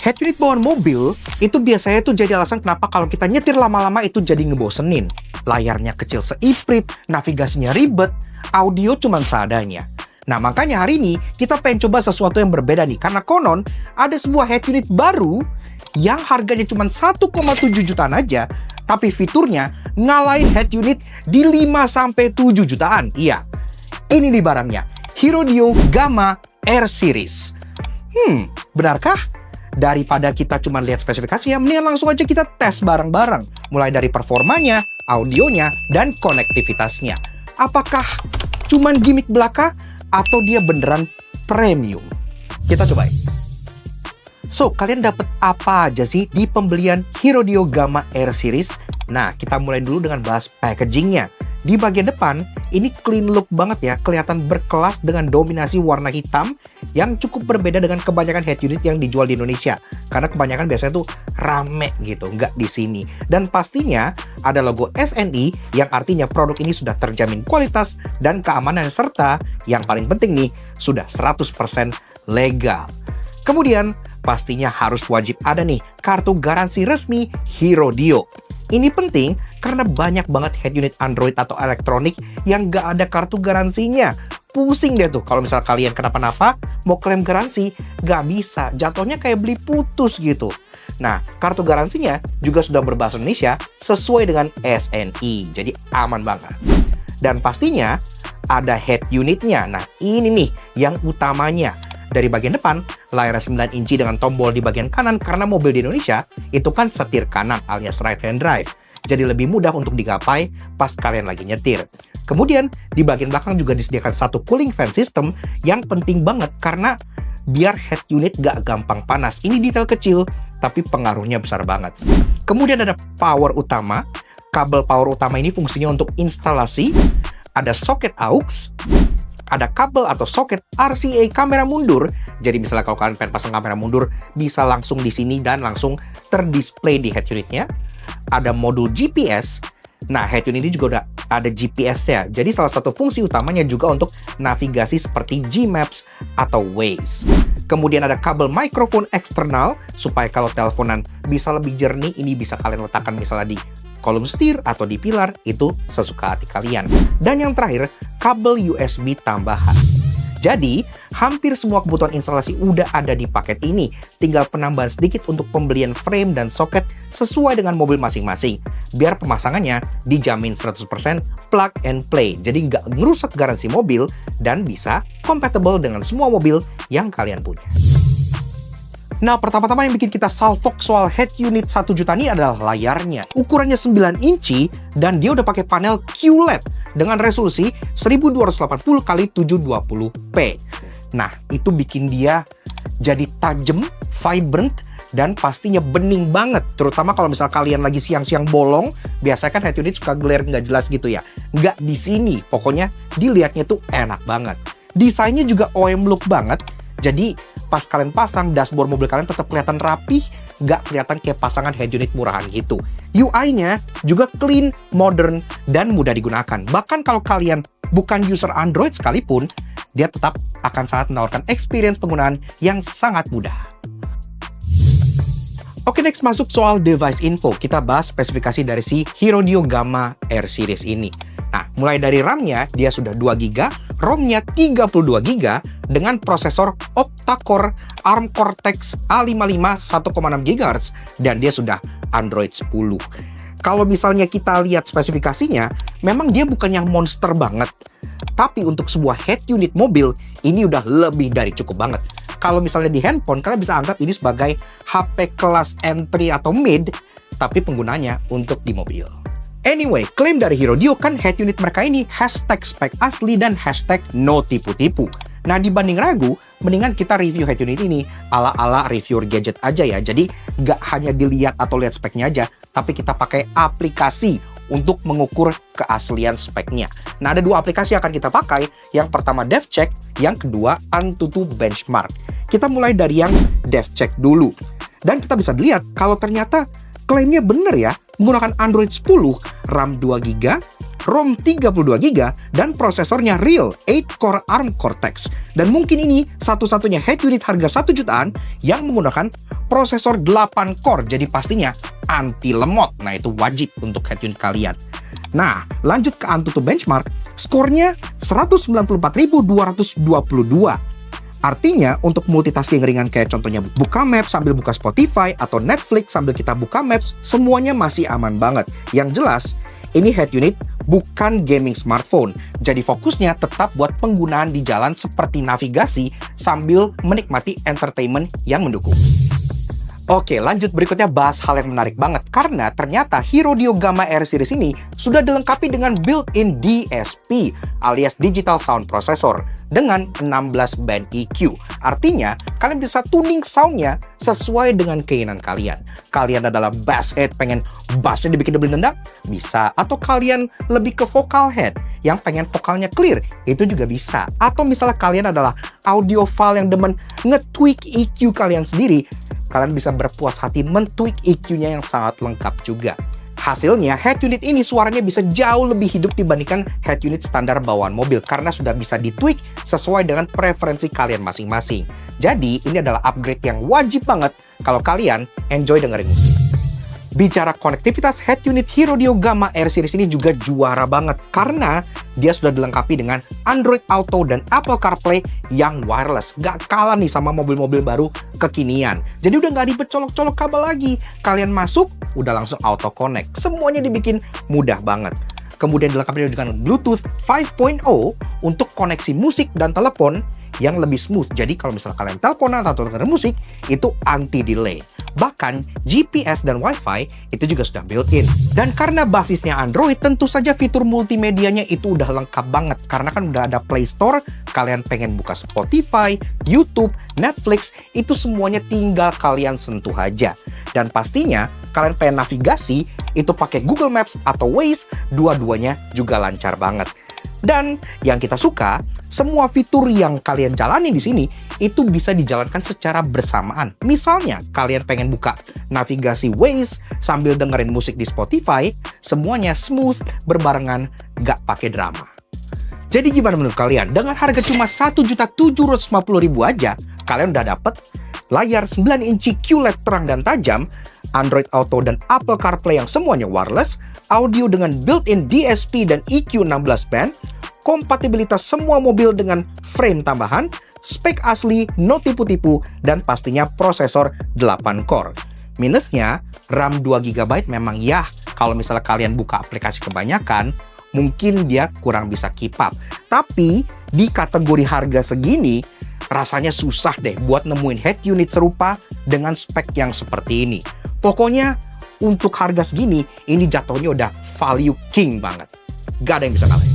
Head unit bawaan mobil itu biasanya tuh jadi alasan kenapa kalau kita nyetir lama-lama itu jadi ngebosenin. Layarnya kecil seiprit, navigasinya ribet, audio cuman seadanya. Nah, makanya hari ini kita pengen coba sesuatu yang berbeda nih. Karena konon ada sebuah head unit baru yang harganya cuma 1,7 jutaan aja, tapi fiturnya ngalahin head unit di 5-7 jutaan. Iya, ini nih barangnya. HeroDio Gamma R Series. Benarkah? Daripada kita cuma lihat spesifikasinya, mendingan langsung aja kita tes bareng-bareng. Mulai dari performanya, audionya, dan konektivitasnya. Apakah cuman gimmick belaka atau dia beneran premium? Kita cobain. So, kalian dapat apa aja sih di pembelian HeroDio Gamma R Series? Nah, kita mulai dulu dengan bahas packagingnya. Di bagian depan, ini clean look banget ya, kelihatan berkelas dengan dominasi warna hitam yang cukup berbeda dengan kebanyakan head unit yang dijual di Indonesia. Karena kebanyakan biasanya tuh rame gitu, nggak di sini. Dan pastinya ada logo SNI yang artinya produk ini sudah terjamin kualitas dan keamanan, serta yang paling penting nih, sudah 100% legal. Kemudian, pastinya harus wajib ada nih kartu garansi resmi HeroDio. Ini penting karena banyak banget head unit Android atau elektronik yang nggak ada kartu garansinya. Pusing deh tuh kalau misal kalian kenapa-napa, mau klaim garansi, nggak bisa. Jatuhnya kayak beli putus gitu. Nah, kartu garansinya juga sudah berbahasa Indonesia sesuai dengan SNI. Jadi aman banget. Dan pastinya ada head unitnya. Nah, ini nih yang utamanya. Dari bagian depan, layar 9 inci dengan tombol di bagian kanan karena mobil di Indonesia itu kan setir kanan alias right hand drive. Jadi lebih mudah untuk digapai pas kalian lagi nyetir. Kemudian di bagian belakang juga disediakan satu cooling fan system yang penting banget karena biar head unit gak gampang panas. Ini detail kecil tapi pengaruhnya besar banget. Kemudian ada power utama. Kabel power utama ini fungsinya untuk instalasi. Ada soket aux. Ada kabel atau soket RCA kamera mundur. Jadi misalnya kalau kalian pengen pasang kamera mundur, bisa langsung di sini dan langsung terdisplay di head unitnya. Ada modul GPS. Nah, head unit ini juga udah ada GPS-nya. Jadi salah satu fungsi utamanya juga untuk navigasi seperti Gmaps atau Waze. Kemudian ada kabel mikrofon eksternal supaya kalau teleponan bisa lebih jernih. Ini bisa kalian letakkan misalnya di kolom setir atau di pilar, itu sesuka hati kalian. Dan yang terakhir, kabel USB tambahan. Jadi, hampir semua kebutuhan instalasi udah ada di paket ini. Tinggal penambahan sedikit untuk pembelian frame dan soket sesuai dengan mobil masing-masing. Biar pemasangannya dijamin 100% plug and play. Jadi nggak ngerusak garansi mobil dan bisa compatible dengan semua mobil yang kalian punya. Nah, pertama-tama yang bikin kita salfok soal head unit 1 juta ini adalah layarnya. Ukurannya 9 inci dan dia udah pakai panel QLED dengan resolusi 1280x720p. Nah, itu bikin dia jadi tajam, vibrant, dan pastinya bening banget. Terutama kalau misal kalian lagi siang-siang bolong, biasanya kan head unit suka glare nggak jelas gitu ya. Nggak di sini, pokoknya dilihatnya tuh enak banget. Desainnya juga OEM look banget. Jadi pas kalian pasang, dashboard mobil kalian tetap kelihatan rapih, nggak kelihatan kayak pasangan head unit murahan gitu. UI-nya juga clean, modern, dan mudah digunakan. Bahkan kalau kalian bukan user Android sekalipun, dia tetap akan sangat menawarkan experience penggunaan yang sangat mudah. Oke, next masuk soal device info. Kita bahas spesifikasi dari si HeroDio Gamma R Series ini. Nah, mulai dari RAM-nya, dia sudah 2GB, ROM-nya 32GB dengan prosesor octa-core ARM Cortex A55 1,6 GHz dan dia sudah Android 10. Kalau misalnya kita lihat spesifikasinya, memang dia bukan yang monster banget. Tapi untuk sebuah head unit mobil, ini udah lebih dari cukup banget. Kalau misalnya di handphone, kalian bisa anggap ini sebagai HP kelas entry atau mid, tapi penggunanya untuk di mobil. Anyway, klaim dari HeroDio kan head unit mereka ini hashtag spek asli dan hashtag no tipu-tipu. Nah, dibanding ragu, mendingan kita review head unit ini ala-ala reviewer gadget aja ya. Jadi, nggak hanya dilihat atau lihat speknya aja, tapi kita pakai aplikasi untuk mengukur keaslian speknya. Nah, ada 2 aplikasi yang akan kita pakai. Yang pertama DevCheck, yang kedua Antutu Benchmark. Kita mulai dari yang DevCheck dulu. Dan kita bisa lihat kalau ternyata klaimnya bener ya, menggunakan Android 10, RAM 2GB, ROM 32GB, dan prosesornya real 8-core ARM Cortex. Dan mungkin ini satu-satunya head unit harga 1 jutaan yang menggunakan prosesor 8 core, jadi pastinya anti lemot. Nah, itu wajib untuk head unit kalian. Nah, lanjut ke AnTuTu benchmark, skornya 194.222. Artinya, untuk multitasking ringan kayak contohnya buka Maps sambil buka Spotify atau Netflix sambil kita buka Maps, semuanya masih aman banget. Yang jelas, ini head unit bukan gaming smartphone. Jadi fokusnya tetap buat penggunaan di jalan seperti navigasi sambil menikmati entertainment yang mendukung. Oke, lanjut berikutnya bahas hal yang menarik banget. Karena ternyata HeroDio Gamma R Series ini sudah dilengkapi dengan built-in DSP alias Digital Sound Processor dengan 16 band EQ. Artinya, kalian bisa tuning soundnya sesuai dengan keinginan kalian. Kalian adalah bass head, pengen bassnya dibikin double nendang? Bisa. Atau kalian lebih ke vocal head, yang pengen vokalnya clear? Itu juga bisa. Atau misalnya kalian adalah audiophile yang demen nge-tweak EQ kalian sendiri, kalian bisa berpuas hati men-tweak EQ-nya yang sangat lengkap juga. Hasilnya, head unit ini suaranya bisa jauh lebih hidup dibandingkan head unit standar bawaan mobil karena sudah bisa ditweak sesuai dengan preferensi kalian masing-masing. Jadi, ini adalah upgrade yang wajib banget kalau kalian enjoy dengerin musik. Bicara konektivitas, head unit HeroDio Gamma R Series ini juga juara banget karena dia sudah dilengkapi dengan Android Auto dan Apple CarPlay yang wireless. Gak kalah nih sama mobil-mobil baru kekinian. Jadi udah gak ribet colok-colok kabel lagi. Kalian masuk, udah langsung auto connect. Semuanya dibikin mudah banget. Kemudian dilengkapi dengan Bluetooth 5.0 untuk koneksi musik dan telepon yang lebih smooth. Jadi kalau misalnya kalian teleponan atau dengerin musik, itu anti delay. Bahkan GPS dan Wi-Fi itu juga sudah built-in. Dan karena basisnya Android, tentu saja fitur multimedianya itu udah lengkap banget. Karena kan udah ada Play Store, kalian pengen buka Spotify, YouTube, Netflix, itu semuanya tinggal kalian sentuh aja. Dan pastinya kalian pengen navigasi, itu pakai Google Maps atau Waze, dua-duanya juga lancar banget. Dan yang kita suka, semua fitur yang kalian jalani di sini itu bisa dijalankan secara bersamaan. Misalnya, kalian pengen buka navigasi Waze sambil dengerin musik di Spotify, semuanya smooth, berbarengan, gak pakai drama. Jadi gimana menurut kalian? Dengan harga cuma 1.750.000 aja, kalian udah dapet layar 9 inci QLED terang dan tajam, Android Auto dan Apple CarPlay yang semuanya wireless, audio dengan built-in DSP dan EQ 16 band, kompatibilitas semua mobil dengan frame tambahan, spek asli, no tipu-tipu, dan pastinya prosesor 8 core. Minusnya, RAM 2GB memang ya, kalau misalnya kalian buka aplikasi kebanyakan, mungkin dia kurang bisa keep up. Tapi, di kategori harga segini, rasanya susah deh buat nemuin head unit serupa dengan spek yang seperti ini. Pokoknya, untuk harga segini, ini jatuhnya udah value king banget. Gak ada yang bisa ngalahin.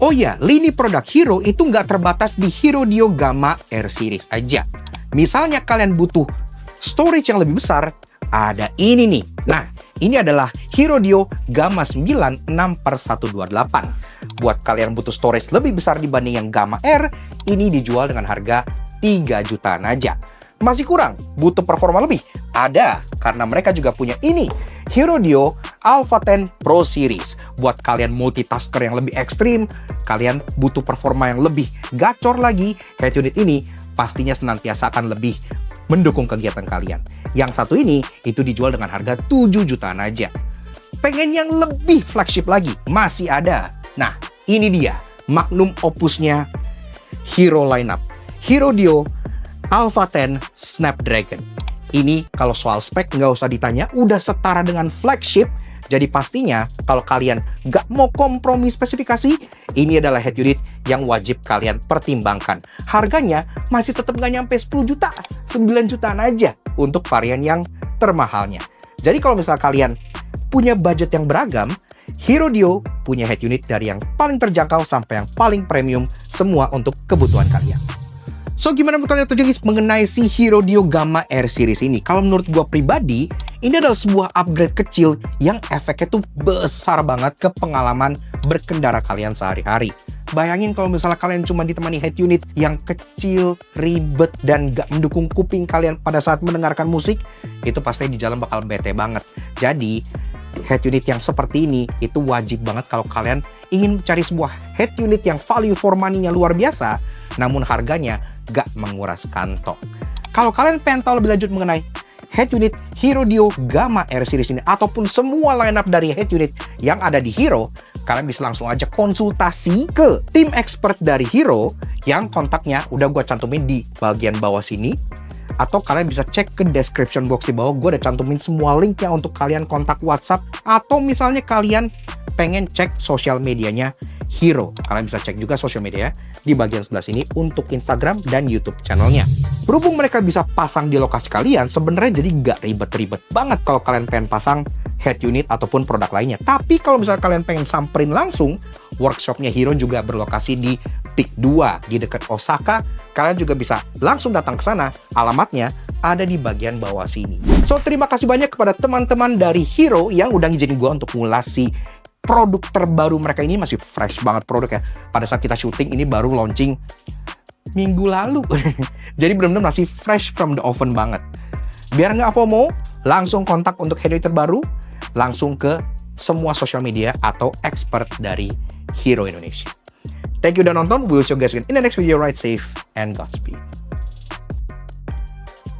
Oh ya, lini produk Hero itu nggak terbatas di HeroDio Gamma R Series aja. Misalnya kalian butuh storage yang lebih besar, ada ini nih. Nah, ini adalah HeroDio Gamma 9 6/128. Buat kalian butuh storage lebih besar dibanding yang Gamma R, ini dijual dengan harga 3 jutaan aja. Masih kurang, butuh performa lebih? Ada, karena mereka juga punya ini, HeroDio Alpha 10 Pro Series. Buat kalian multitasker yang lebih ekstrim, kalian butuh performa yang lebih gacor lagi, head unit ini pastinya senantiasa akan lebih mendukung kegiatan kalian. Yang satu ini, itu dijual dengan harga 7 jutaan aja. Pengen yang lebih flagship lagi? Masih ada. Nah, ini dia, magnum opusnya Hero lineup. HeroDio Alpha 10 Snapdragon. Ini kalau soal spek nggak usah ditanya, udah setara dengan flagship. Jadi pastinya kalau kalian nggak mau kompromi spesifikasi, ini adalah head unit yang wajib kalian pertimbangkan. Harganya masih tetap nggak nyampe 10 juta, 9 jutaan aja untuk varian yang termahalnya. Jadi kalau misal kalian punya budget yang beragam, HeroDio punya head unit dari yang paling terjangkau sampai yang paling premium, semua untuk kebutuhan kalian. So, gimana menurut kalian tuh guys mengenai si HeroDio Gamma R Series ini? Kalau menurut gua pribadi, ini adalah sebuah upgrade kecil yang efeknya tuh besar banget ke pengalaman berkendara kalian sehari-hari. Bayangin kalau misalnya kalian cuma ditemani head unit yang kecil, ribet, dan gak mendukung kuping kalian pada saat mendengarkan musik, itu pasti di jalan bakal bete banget. Jadi, head unit yang seperti ini itu wajib banget kalau kalian ingin mencari sebuah head unit yang value for money-nya luar biasa, namun harganya gak menguras kantong. Kalau kalian pengen tahu lebih lanjut mengenai head unit Hero Dio Gamma R Series ini, ataupun semua lineup dari head unit yang ada di Hero, kalian bisa langsung aja konsultasi ke tim expert dari Hero yang kontaknya udah gue cantumin di bagian bawah sini. Atau kalian bisa cek ke description box di bawah, gue udah cantumin semua linknya untuk kalian kontak WhatsApp. Atau misalnya kalian pengen cek sosial medianya Hero, kalian bisa cek juga sosial media di bagian sebelah sini untuk Instagram dan YouTube channelnya. Berhubung mereka bisa pasang di lokasi kalian, sebenarnya jadi nggak ribet-ribet banget kalau kalian pengen pasang head unit ataupun produk lainnya. Tapi kalau misalnya kalian pengen samperin langsung, workshopnya Hero juga berlokasi di Peak 2 di dekat Osaka. Kalian juga bisa langsung datang ke sana. Alamatnya ada di bagian bawah sini. So, terima kasih banyak kepada teman-teman dari Hero yang udah ngizinin gue untuk ngulasi produk terbaru mereka. Ini masih fresh banget produknya. Pada saat kita syuting ini baru launching minggu lalu. Jadi benar-benar masih fresh from the oven banget. Biar nggak FOMO, langsung kontak untuk head unit terbaru, langsung ke semua sosial media atau expert dari Hero Indonesia. Thank you udah nonton. We'll see you guys again in the next video. Ride safe and Godspeed.